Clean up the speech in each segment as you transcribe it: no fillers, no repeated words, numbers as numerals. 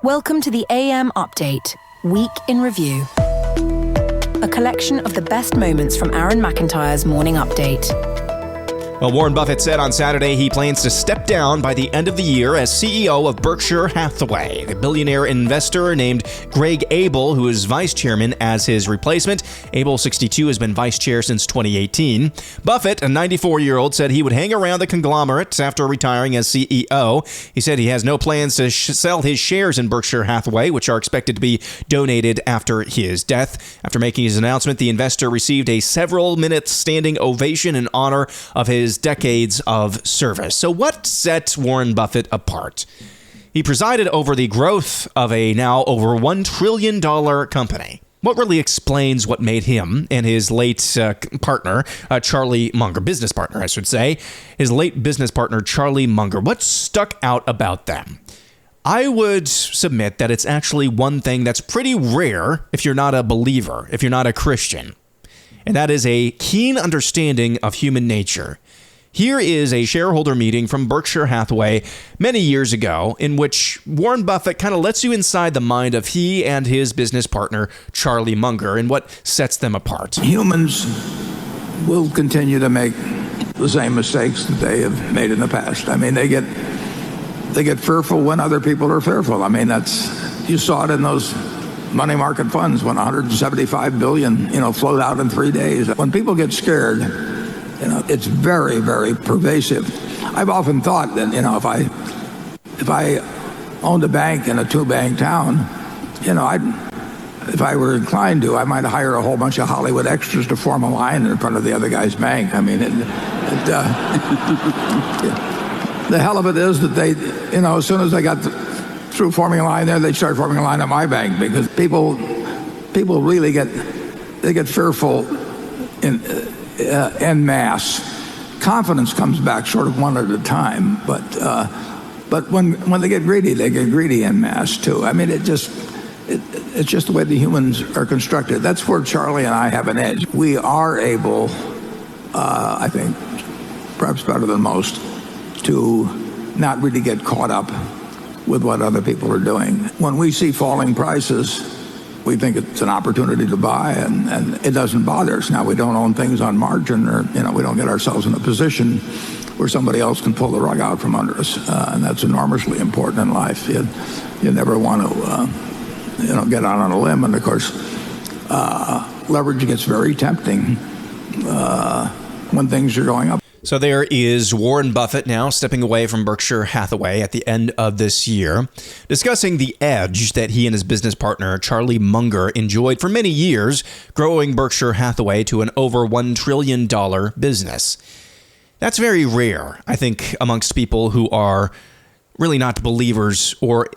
Welcome to the AM Update, Week in Review. A collection of the best moments from Aaron McIntyre's morning update. Well, Warren Buffett said on Saturday he plans to step down by the end of the year as CEO of Berkshire Hathaway. The billionaire investor named Greg Abel, who is vice chairman, as his replacement. Abel, 62, has been vice chair since 2018. Buffett, a 94-year-old, said he would hang around the conglomerate after retiring as CEO. He said he has no plans to sell his shares in Berkshire Hathaway, which are expected to be donated after his death. After making his announcement, the investor received a several-minute standing ovation in honor of his decades of service. So what sets Warren Buffett apart? He presided over the growth of a now over $1 trillion company. What really explains what made him and his late partner, Charlie Munger, business partner, I should say, his late business partner, Charlie Munger, what stuck out about them? I would submit that it's actually one thing that's pretty rare if you're not a believer, if you're not a Christian, and that is a keen understanding of human nature. Here is a shareholder meeting from Berkshire Hathaway many years ago in which Warren Buffett kind of lets you inside the mind of he and his business partner, Charlie Munger, and what sets them apart. Humans will continue to make the same mistakes that they have made in the past. I mean, they get fearful when other people are fearful. I mean, you saw it in those money market funds when 175 billion, flowed out in 3 days. When people get scared, it's very, very pervasive. I've often thought that, if I owned a bank in a two-bank town, if I were inclined to, I might hire a whole bunch of Hollywood extras to form a line in front of the other guy's bank. I mean, the hell of it is that they, as soon as they got through forming a line there, they start forming a line at my bank because people really get fearful en masse. Confidence comes back sort of one at a time, but when they get greedy en masse too. I mean, it's just the way the humans are constructed. That's where Charlie and I have an edge. We are able, I think, perhaps better than most, to not really get caught up with what other people are doing. When we see falling prices, we think it's an opportunity to buy, and it doesn't bother us. Now, we don't own things on margin, or we don't get ourselves in a position where somebody else can pull the rug out from under us, and that's enormously important in life. You never want to get out on a limb, and of course leverage gets very tempting when things are going up. So there is Warren Buffett now stepping away from Berkshire Hathaway at the end of this year, discussing the edge that he and his business partner, Charlie Munger, enjoyed for many years, growing Berkshire Hathaway to an over $1 trillion business. That's very rare, I think, amongst people who are really not believers or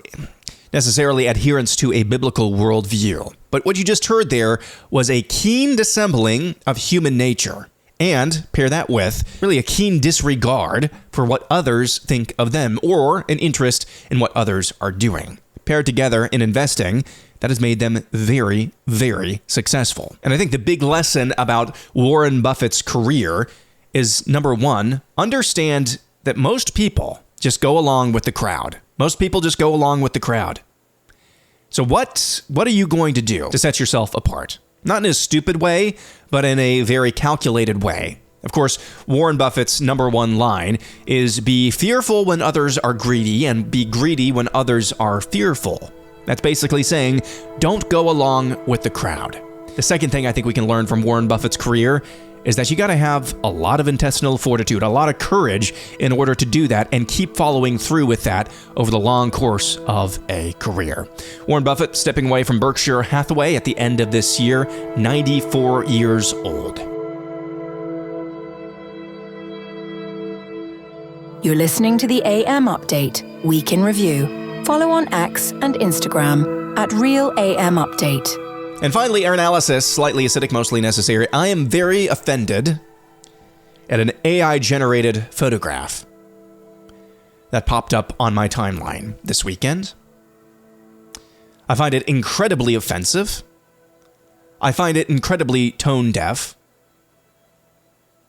necessarily adherents to a biblical worldview. But what you just heard there was a keen dissembling of human nature. And pair that with really a keen disregard for what others think of them or an interest in what others are doing. Paired together in investing, that has made them very, very successful. And I think the big lesson about Warren Buffett's career is, number one, understand that most people just go along with the crowd. Most people just go along with the crowd. So what are you going to do to set yourself apart? Not in a stupid way, but in a very calculated way. Of course, Warren Buffett's number one line is be fearful when others are greedy and be greedy when others are fearful. That's basically saying don't go along with the crowd. The second thing I think we can learn from Warren Buffett's career is that you got to have a lot of intestinal fortitude, a lot of courage in order to do that and keep following through with that over the long course of a career. Warren Buffett stepping away from Berkshire Hathaway at the end of this year, 94 years old. You're listening to the AM Update, Week in Review. Follow on X and Instagram at @RealAMUpdate. And finally, our analysis, slightly acidic, mostly necessary. I am very offended at an AI-generated photograph that popped up on my timeline this weekend. I find it incredibly offensive. I find it incredibly tone-deaf.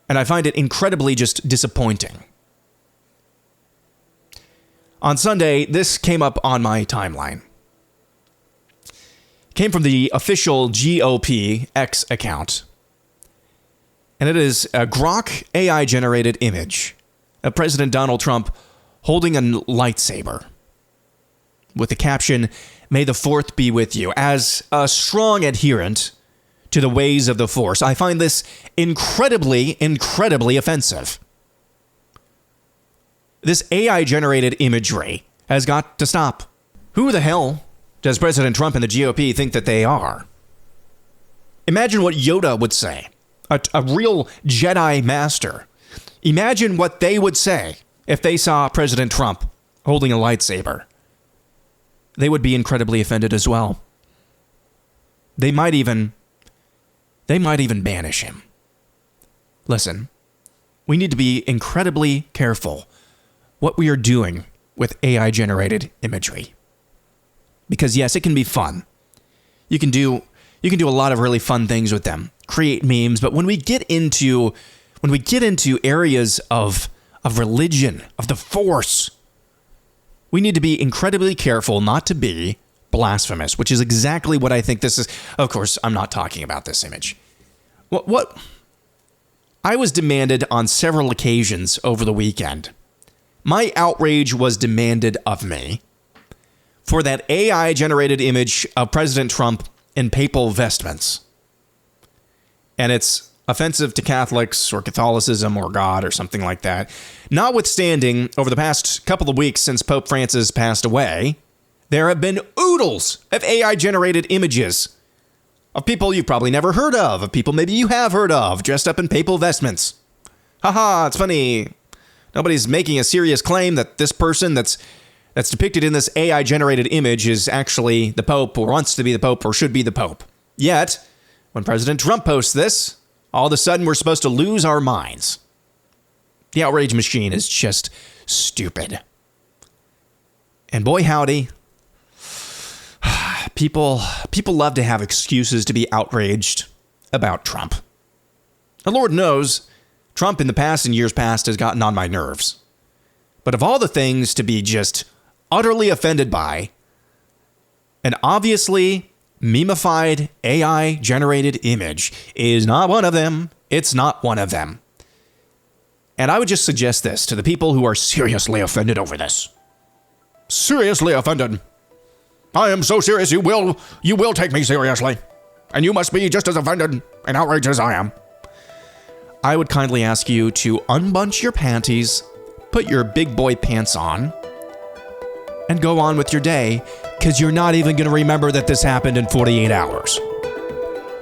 And I find it incredibly just disappointing. On Sunday, this came up on my timeline. came from the official GOP X account. And it is a Grok AI-generated image of President Donald Trump holding a lightsaber with the caption, "May the Fourth be with you." As a strong adherent to the ways of the Force, I find this incredibly offensive. This AI-generated imagery has got to stop. Who the hell does President Trump and the GOP think that they are? Imagine what Yoda would say, a real Jedi master. Imagine what they would say if they saw President Trump holding a lightsaber. They would be incredibly offended as well. They might even banish him. Listen, we need to be incredibly careful what we are doing with AI-generated imagery. Because yes, it can be fun. You can do a lot of really fun things with them. Create memes, but when we get into areas of religion, of the Force, we need to be incredibly careful not to be blasphemous, which is exactly what I think this is. Of course, I'm not talking about this image. What I was demanded on several occasions over the weekend. My outrage was demanded of me for that AI-generated image of President Trump in papal vestments. And it's offensive to Catholics or Catholicism or God or something like that. Notwithstanding, over the past couple of weeks since Pope Francis passed away, there have been oodles of AI-generated images of people you've probably never heard of people maybe you have heard of, dressed up in papal vestments. Haha, it's funny. Nobody's making a serious claim that this person that's depicted in this AI-generated image is actually the Pope or wants to be the Pope or should be the Pope. Yet, when President Trump posts this, all of a sudden we're supposed to lose our minds. The outrage machine is just stupid. And boy howdy, people love to have excuses to be outraged about Trump. The Lord knows Trump in the past and years past has gotten on my nerves. But of all the things to be just utterly offended by, an obviously memeified AI-generated image is not one of them. It's not one of them. And I would just suggest this to the people who are seriously offended over this. Seriously offended. I am so serious you will take me seriously. And you must be just as offended and outraged as I am. I would kindly ask you to unbunch your panties, put your big boy pants on, and go on with your day, because you're not even going to remember that this happened in 48 hours.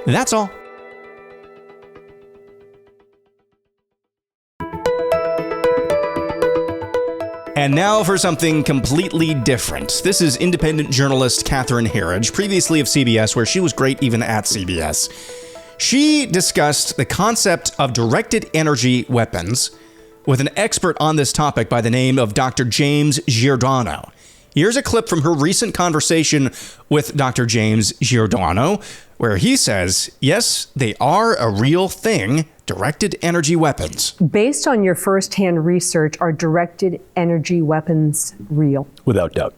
That's all. And now for something completely different. This is independent journalist Catherine Herridge, previously of CBS, where she was great even at CBS. She discussed the concept of directed energy weapons with an expert on this topic by the name of Dr. James Giordano. Here's a clip from her recent conversation with Dr. James Giordano, where he says, yes, they are a real thing, directed energy weapons. Based on your firsthand research, are directed energy weapons real? Without doubt.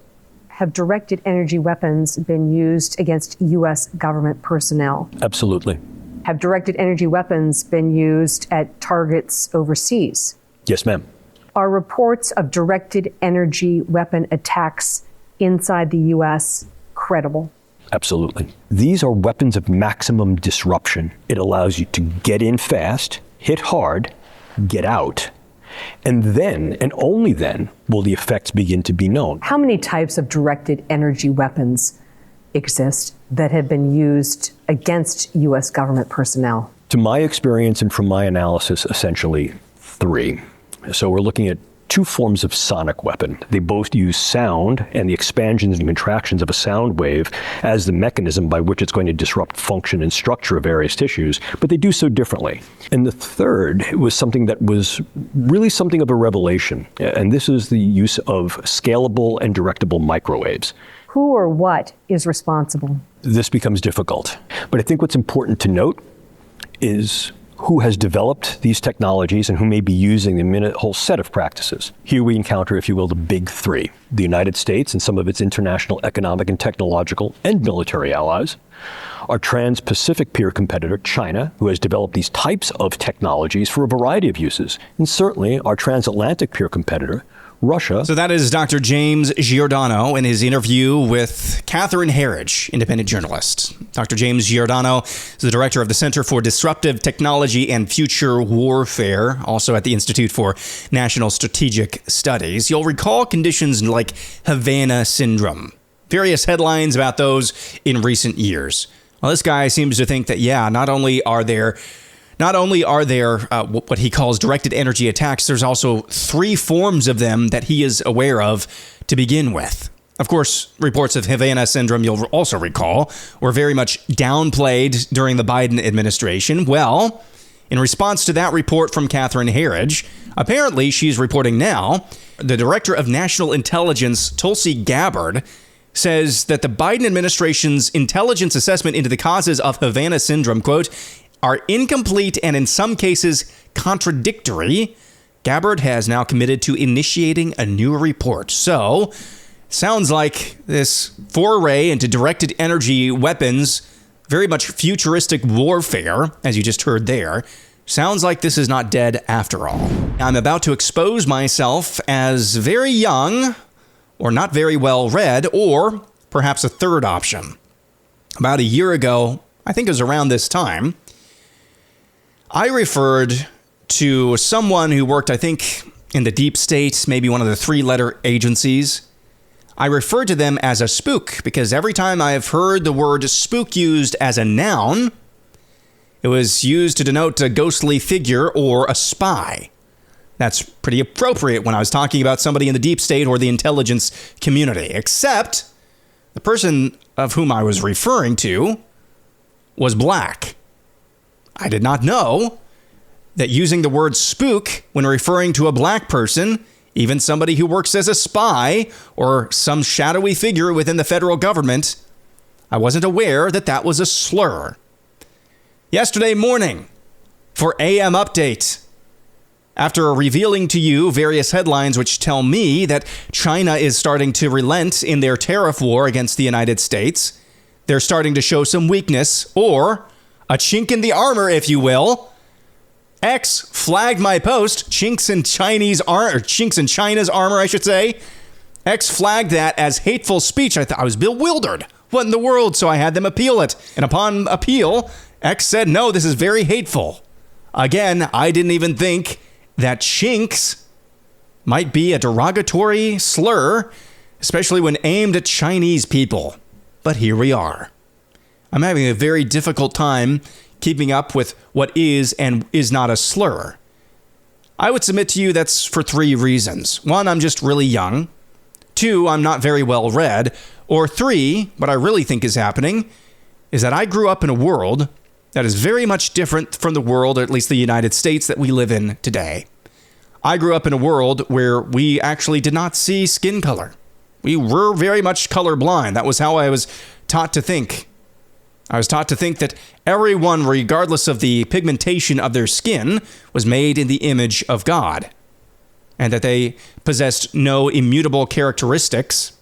Have directed energy weapons been used against U.S. government personnel? Absolutely. Have directed energy weapons been used at targets overseas? Yes, ma'am. Are reports of directed energy weapon attacks inside the U.S. credible? Absolutely. These are weapons of maximum disruption. It allows you to get in fast, hit hard, get out, and then, and only then, will the effects begin to be known. How many types of directed energy weapons exist that have been used against U.S. government personnel? To my experience and from my analysis, essentially 3. So we're looking at 2 forms of sonic weapon. They both use sound and the expansions and contractions of a sound wave as the mechanism by which it's going to disrupt function and structure of various tissues, but they do so differently. And the third was something that was really something of a revelation, and this is the use of scalable and directable microwaves. Who or what is responsible? This becomes difficult, but I think what's important to note is who has developed these technologies and who may be using them in a whole set of practices. Here we encounter, if you will, the big three: the United States and some of its international economic and technological and military allies, our trans-Pacific peer competitor, China, who has developed these types of technologies for a variety of uses, and certainly our transatlantic peer competitor, Russia. So that is Dr. James Giordano in his interview with Catherine Herridge, independent journalist. Dr. James Giordano is the director of the Center for Disruptive Technology and Future Warfare, also at the Institute for National Strategic Studies. You'll recall conditions like Havana syndrome. Various headlines about those in recent years. Well, this guy seems to think that, not only are there what he calls directed energy attacks, there's also three forms of them that he is aware of to begin with. Of course, reports of Havana syndrome, you'll also recall, were very much downplayed during the Biden administration. Well, in response to that report from Catherine Herridge, apparently she's reporting now, the Director of National Intelligence, Tulsi Gabbard, says that the Biden administration's intelligence assessment into the causes of Havana syndrome, quote, are incomplete and in some cases contradictory. Gabbard has now committed to initiating a new report. So, sounds like this foray into directed energy weapons, very much futuristic warfare, as you just heard there, sounds like this is not dead after all. I'm about to expose myself as very young, or not very well read, or perhaps a third option. About a year ago, I think it was around this time, I referred to someone who worked, I think, in the deep state, maybe one of the three-letter agencies. I referred to them as a spook because every time I have heard the word spook used as a noun, it was used to denote a ghostly figure or a spy. That's pretty appropriate when I was talking about somebody in the deep state or the intelligence community, except the person of whom I was referring to was black. I did not know that using the word spook when referring to a black person, even somebody who works as a spy or some shadowy figure within the federal government, I wasn't aware that that was a slur. Yesterday morning, for AM Update, after revealing to you various headlines which tell me that China is starting to relent in their tariff war against the United States, they're starting to show some weakness, or a chink in the armor, if you will. X flagged my post, chinks in China's armor, I should say. X flagged that as hateful speech. I was bewildered. What in the world? So I had them appeal it. And upon appeal, X said, no, this is very hateful. Again, I didn't even think that chinks might be a derogatory slur, especially when aimed at Chinese people. But here we are. I'm having a very difficult time keeping up with what is and is not a slur. I would submit to you that's for three reasons. One, I'm just really young. Two, I'm not very well read. Or three, what I really think is happening is that I grew up in a world that is very much different from the world, or at least the United States, that we live in today. I grew up in a world where we actually did not see skin color. We were very much colorblind. That was how I was taught to think. I was taught to think that everyone, regardless of the pigmentation of their skin, was made in the image of God, and that they possessed no immutable characteristics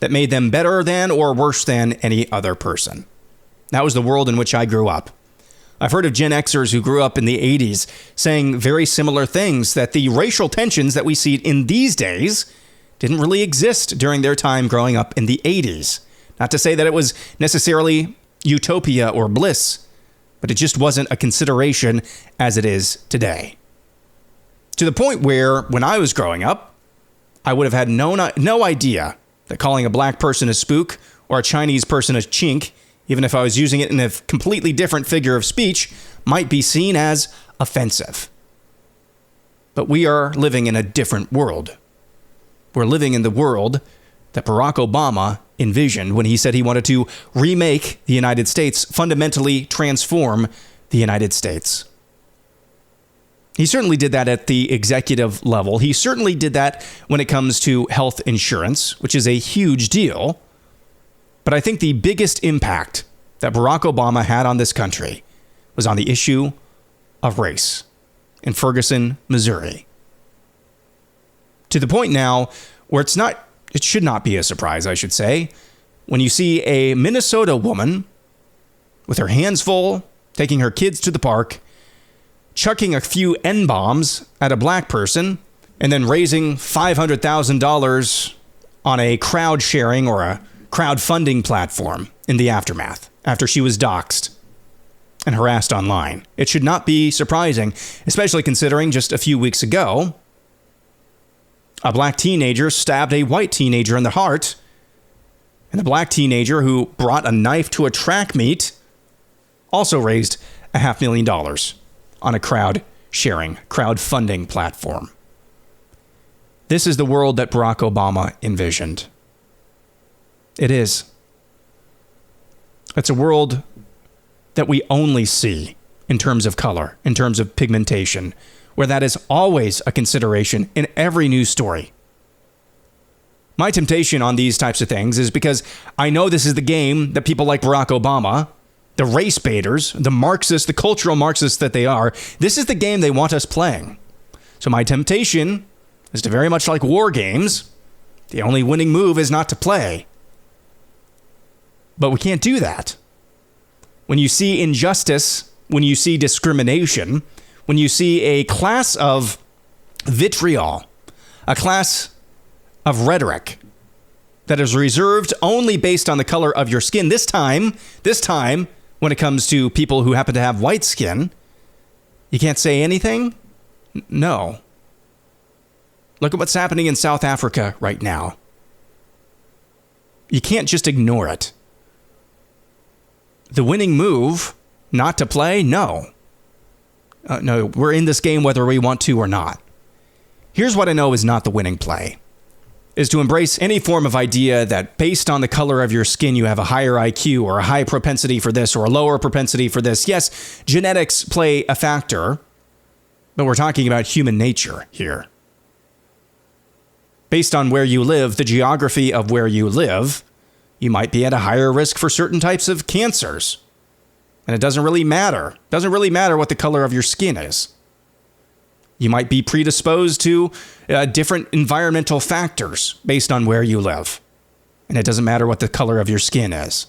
that made them better than or worse than any other person. That was the world in which I grew up. I've heard of Gen Xers who grew up in the 80s saying very similar things, that the racial tensions that we see in these days didn't really exist during their time growing up in the 80s. Not to say that it was necessarily utopia or bliss, but it just wasn't a consideration as it is today. To the point where, when I was growing up, I would have had no idea that calling a black person a spook or a Chinese person a chink, even if I was using it in a completely different figure of speech, might be seen as offensive. But we are living in a different world. We're living in the world that Barack Obama envisioned when he said he wanted to remake the United States, fundamentally transform the United States. He certainly did that at the executive level. He certainly did that when it comes to health insurance, which is a huge deal. But I think the biggest impact that Barack Obama had on this country was on the issue of race in Ferguson, Missouri. To the point now where it should not be a surprise, I should say, when you see a Minnesota woman with her hands full, taking her kids to the park, chucking a few N-bombs at a black person, and then raising $500,000 on a crowd sharing or a crowdfunding platform in the aftermath, after she was doxxed and harassed online. It should not be surprising, especially considering just a few weeks ago, a black teenager stabbed a white teenager in the heart, and the black teenager who brought a knife to a track meet also raised $500,000 on a crowdfunding platform. This is the world that Barack Obama envisioned. It is. It's a world that we only see in terms of color, in terms of pigmentation, where that is always a consideration in every news story. My temptation on these types of things is because I know this is the game that people like Barack Obama, the race baiters, the Marxists, the cultural Marxists that they are, this is the game they want us playing. So my temptation is to, very much like war games, the only winning move is not to play. But we can't do that. When you see injustice, when you see discrimination, when you see a class of vitriol, a class of rhetoric that is reserved only based on the color of your skin, this time, when it comes to people who happen to have white skin, you can't say anything? No. Look at what's happening in South Africa right now. You can't just ignore it. The winning move, not to play? No. No, we're in this game whether we want to or not. Here's what I know is not the winning play, is to embrace any form of idea that based on the color of your skin, you have a higher IQ or a high propensity for this or a lower propensity for this. Yes, genetics play a factor, but we're talking about human nature here. Based on where you live, the geography of where you live, you might be at a higher risk for certain types of cancers. And it doesn't really matter. It doesn't really matter what the color of your skin is. You might be predisposed to different environmental factors based on where you live. And it doesn't matter what the color of your skin is.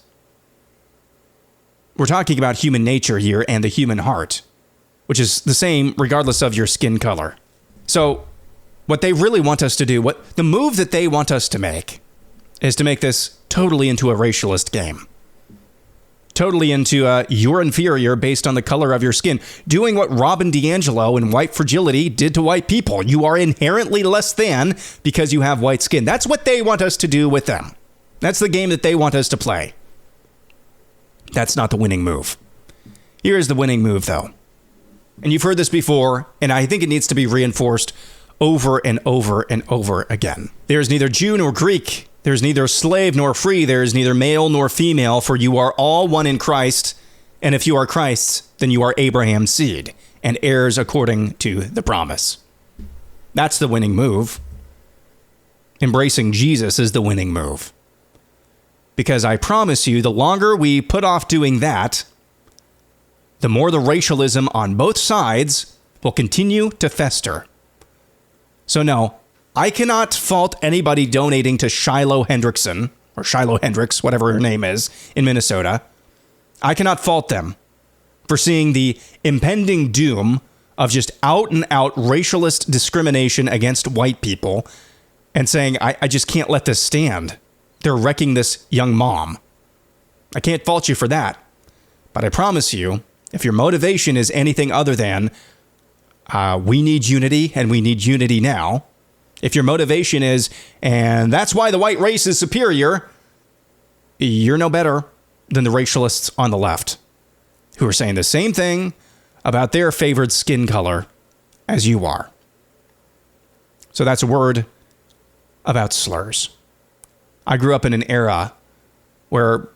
We're talking about human nature here and the human heart, which is the same regardless of your skin color. So what they really want us to do, what the move that they want us to make, is to make this totally into a racialist game. Totally into you're inferior based on the color of your skin. Doing what Robin DiAngelo in White Fragility did to white people. You are inherently less than because you have white skin. That's what they want us to do with them. That's the game that they want us to play. That's not the winning move. Here is the winning move, though. And you've heard this before, and I think it needs to be reinforced over and over and over again. There is neither Jew nor Greek. There is neither slave nor free. There is neither male nor female, for you are all one in Christ. And if you are Christ's, then you are Abraham's seed and heirs according to the promise. That's the winning move. Embracing Jesus is the winning move. Because I promise you, the longer we put off doing that, the more the racialism on both sides will continue to fester. So no, I cannot fault anybody donating to Shiloh Hendrickson, or Shiloh Hendricks, whatever her name is, in Minnesota. I cannot fault them for seeing the impending doom of just out-and-out racialist discrimination against white people and saying, I just can't let this stand. They're wrecking this young mom. I can't fault you for that. But I promise you, if your motivation is anything other than, we need unity and we need unity now, if your motivation is, and that's why the white race is superior, you're no better than the racialists on the left who are saying the same thing about their favored skin color as you are. So that's a word about slurs. I grew up in an era where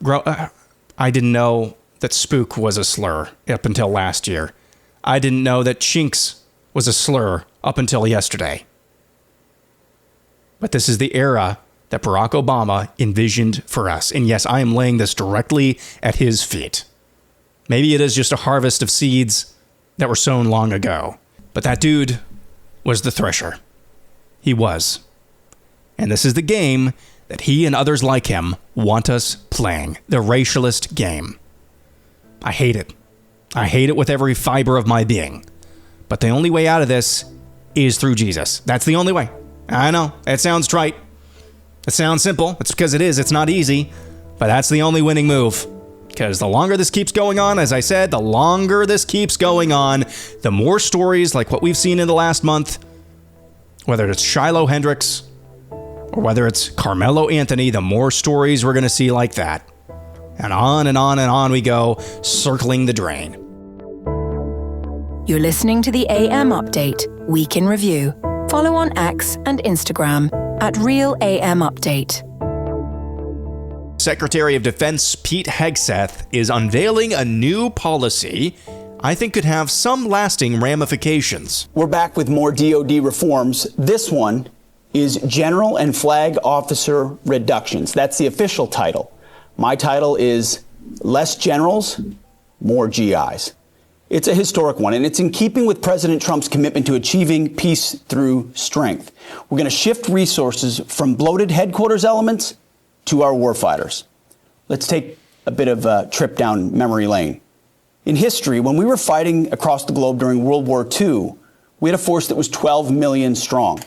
I didn't know that spook was a slur up until last year. I didn't know that chinks was a slur up until yesterday. But this is the era that Barack Obama envisioned for us. And yes, I am laying this directly at his feet. Maybe it is just a harvest of seeds that were sown long ago. But that dude was the thresher. He was. And this is the game that he and others like him want us playing. The racialist game. I hate it. I hate it with every fiber of my being. But the only way out of this is through Jesus. That's the only way. I know, it sounds trite. It sounds simple. It's because it is. It's not easy. But that's the only winning move. Because the longer this keeps going on, as I said, the longer this keeps going on, the more stories like what we've seen in the last month, whether it's Shiloh Hendricks or whether it's Carmelo Anthony, the more stories we're going to see like that. And on and on and on we go, circling the drain. You're listening to the AM Update, Week in Review. Follow on X and Instagram at Real AM Update. Secretary of Defense Pete Hegseth is unveiling a new policy I think could have some lasting ramifications. We're back with more DoD reforms. This one is General and Flag Officer Reductions. That's the official title. My title is Less Generals, More GIs. It's a historic one, and it's in keeping with President Trump's commitment to achieving peace through strength. We're going to shift resources from bloated headquarters elements to our warfighters. Let's take a bit of a trip down memory lane. In history, when we were fighting across the globe during World War II, we had a force that was 12 million strong.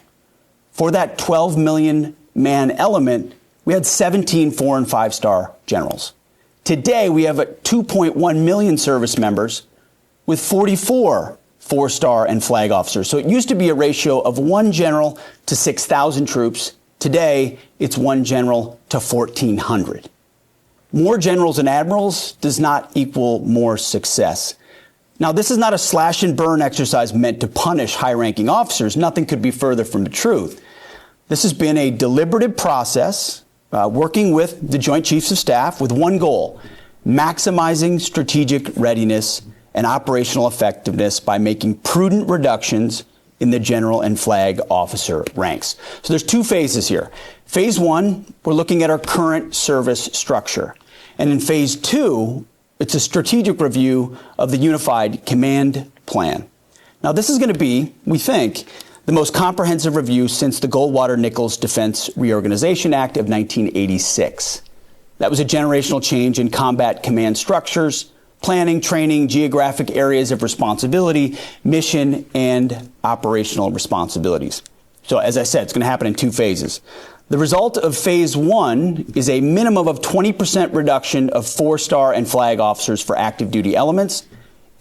For that 12 million man element, we had 17 4- and 5-star generals. Today, we have 2.1 million service members with 44 4-star and flag officers. So it used to be a ratio of 1 general to 6,000 troops. Today, it's 1 general to 1,400. More generals and admirals does not equal more success. Now, this is not a slash and burn exercise meant to punish high-ranking officers. Nothing could be further from the truth. This has been a deliberative process, working with the Joint Chiefs of Staff with one goal: maximizing strategic readiness and operational effectiveness by making prudent reductions in the general and flag officer ranks. So there's 2 phases here. Phase 1, we're looking at our current service structure. And in phase 2, it's a strategic review of the unified command plan. Now, this is going to be, we think, the most comprehensive review since the Goldwater-Nichols Defense Reorganization Act of 1986. That was a generational change in combat command structures, planning, training, geographic areas of responsibility, mission, and operational responsibilities. So as I said, it's going to happen in 2 phases. The result of phase 1 is a minimum of 20% reduction of 4-star and flag officers for active duty elements,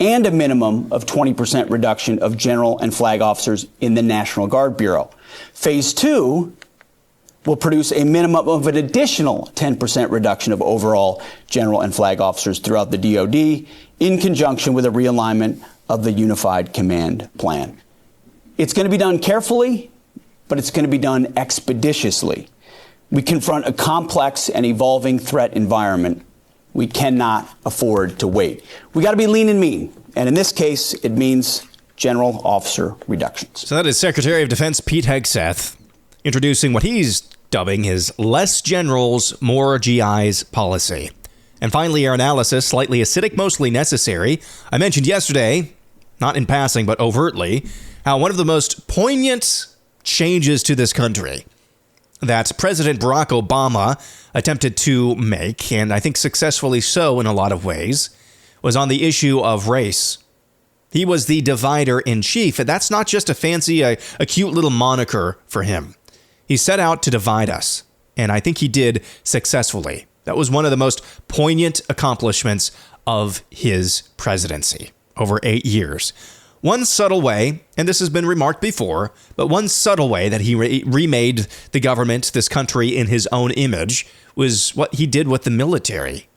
and a minimum of 20% reduction of general and flag officers in the National Guard Bureau. Phase 2 will produce a minimum of an additional 10% reduction of overall general and flag officers throughout the DoD in conjunction with a realignment of the unified command plan. It's going to be done carefully, but it's going to be done expeditiously. We confront a complex and evolving threat environment. We cannot afford to wait. We got to be lean and mean. And in this case, it means general officer reductions. So that is Secretary of Defense Pete Hegseth introducing what he's dubbing his Less Generals, More GIs policy. And finally, our analysis, slightly acidic, mostly necessary. I mentioned yesterday, not in passing, but overtly, how one of the most poignant changes to this country that President Barack Obama attempted to make, and I think successfully so in a lot of ways, was on the issue of race. He was the divider in chief, and that's not just a fancy, a cute little moniker for him. He set out to divide us, and I think he did successfully. That was one of the most poignant accomplishments of his presidency over 8 years. One subtle way, and this has been remarked before, but one subtle way that he remade the government, this country, in his own image was what he did with the military.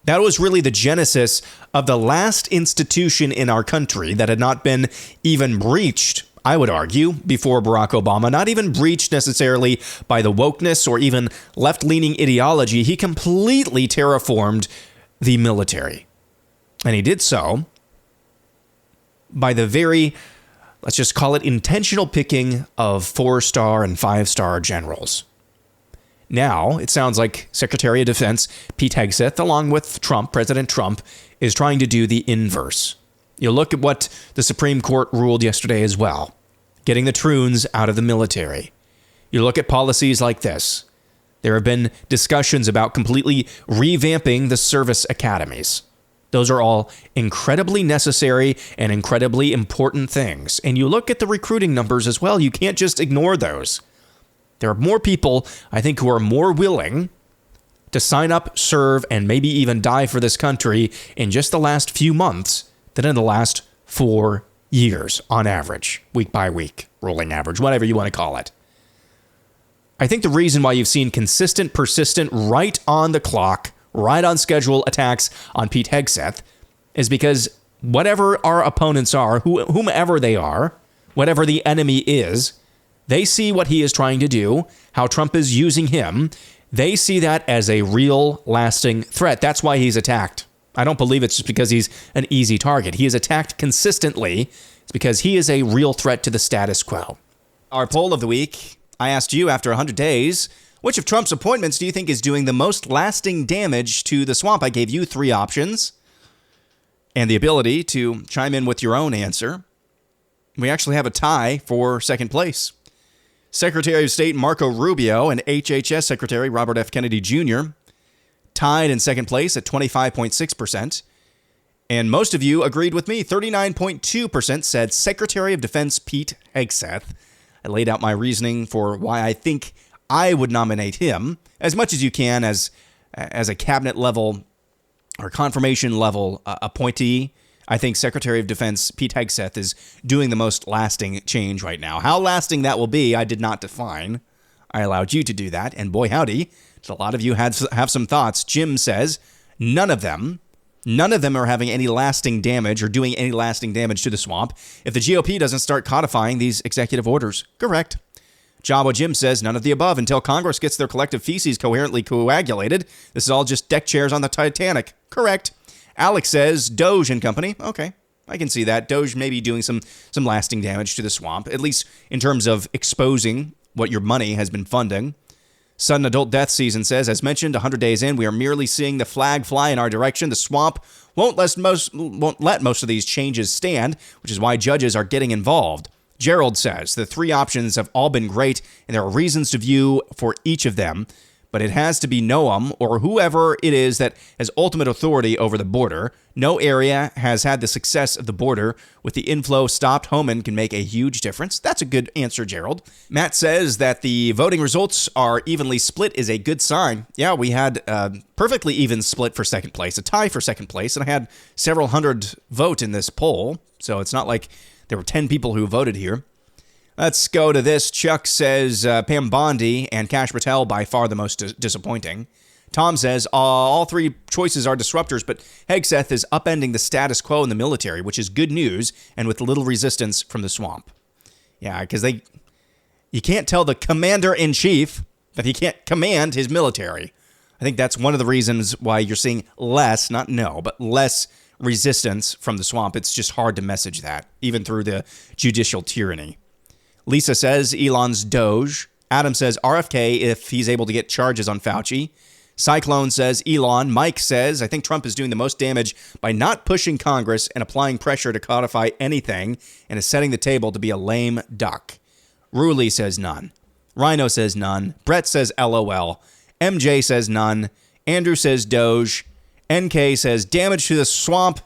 That was really the genesis of the last institution in our country that had not been even breached, I would argue, before Barack Obama, not even breached necessarily by the wokeness or even left-leaning ideology. He completely terraformed the military. And he did so by the very, let's just call it, intentional picking of 4-star and 5-star generals. Now, it sounds like Secretary of Defense Pete Hegseth, along with President Trump, is trying to do the inverse. You look at what the Supreme Court ruled yesterday as well, getting the troons out of the military. You look at policies like this. There have been discussions about completely revamping the service academies. Those are all incredibly necessary and incredibly important things. And you look at the recruiting numbers as well. You can't just ignore those. There are more people, I think, who are more willing to sign up, serve, and maybe even die for this country in just the last few months than in the last 4 years on average, week by week, rolling average, whatever you want to call it. I think the reason why you've seen consistent, persistent, right on the clock, right on schedule attacks on Pete Hegseth is because whatever our opponents are, whomever they are, whatever the enemy is, they see what he is trying to do, how Trump is using him. They see that as a real lasting threat. That's why he's attacked. I don't believe it's just because he's an easy target. He is attacked consistently. It's because he is a real threat to the status quo. Our poll of the week, I asked you after 100 days, which of Trump's appointments do you think is doing the most lasting damage to the swamp? I gave you 3 options and the ability to chime in with your own answer. We actually have a tie for second place. Secretary of State Marco Rubio and HHS Secretary Robert F. Kennedy Jr. tied in second place at 25.6%. And most of you agreed with me. 39.2% said Secretary of Defense Pete Hegseth. I laid out my reasoning for why I think I would nominate him as much as you can as a cabinet level or confirmation level appointee. I think Secretary of Defense Pete Hegseth is doing the most lasting change right now. How lasting that will be, I did not define. I allowed you to do that. And boy, howdy, a lot of you have some thoughts. Jim says none of them are having any lasting damage or doing any lasting damage to the swamp if the GOP doesn't start codifying these executive orders. Correct. Jabo Jim says none of the above until Congress gets their collective feces coherently coagulated. This is all just deck chairs on the Titanic. Correct. Alex says Doge and company. Okay, I can see that. Doge may be doing some lasting damage to the swamp, at least in terms of exposing what your money has been funding. Sudden adult death season says, as mentioned, 100 days in, we are merely seeing the flag fly in our direction. The swamp won't let most of these changes stand, which is why judges are getting involved. Gerald says the 3 options have all been great, and there are reasons to view for each of them, but it has to be Noam or whoever it is that has ultimate authority over the border. No area has had the success of the border. With the inflow stopped, Homan can make a huge difference. That's a good answer, Gerald. Matt says that the voting results are evenly split is a good sign. Yeah, we had a perfectly even split for second place, a tie for second place, and I had several hundred vote in this poll, so it's not like there were 10 people who voted here. Let's go to this. Chuck says Pam Bondi and Kash Patel by far the most disappointing. Tom says all 3 choices are disruptors, but Hegseth is upending the status quo in the military, which is good news and with little resistance from the swamp. Yeah, because you can't tell the commander-in-chief that he can't command his military. I think that's one of the reasons why you're seeing less resistance from the swamp. It's just hard to message that, even through the judicial tyranny. Lisa says Elon's Doge. Adam says RFK if he's able to get charges on Fauci. Cyclone says Elon. Mike says, I think Trump is doing the most damage by not pushing Congress and applying pressure to codify anything and is setting the table to be a lame duck. Ruli says none. Rhino says none. Brett says LOL. MJ says none. Andrew says Doge. NK says damage to the swamp.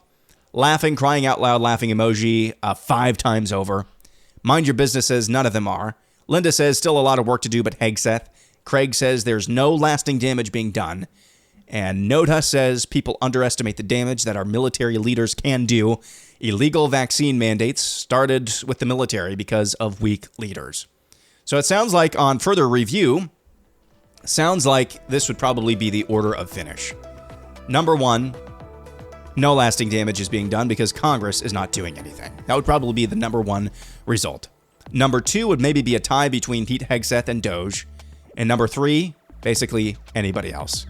Laughing, crying out loud, laughing emoji 5 times over. Mind Your Business says none of them are. Linda says still a lot of work to do, but Hegseth. Craig says there's no lasting damage being done. And Noda says people underestimate the damage that our military leaders can do. Illegal vaccine mandates started with the military because of weak leaders. So it sounds like on further review, sounds like this would probably be the order of finish. Number 1, no lasting damage is being done because Congress is not doing anything. That would probably be the number 1 result. Number 2 would maybe be a tie between Pete Hegseth and Doge. And number 3, basically anybody else.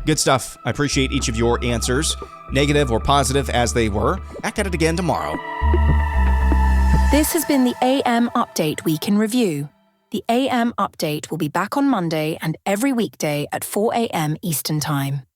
Good stuff. I appreciate each of your answers, negative or positive as they were. Back at it again tomorrow. This has been the AM Update Week in Review. The AM update will be back on Monday and every weekday at 4 a.m. Eastern Time.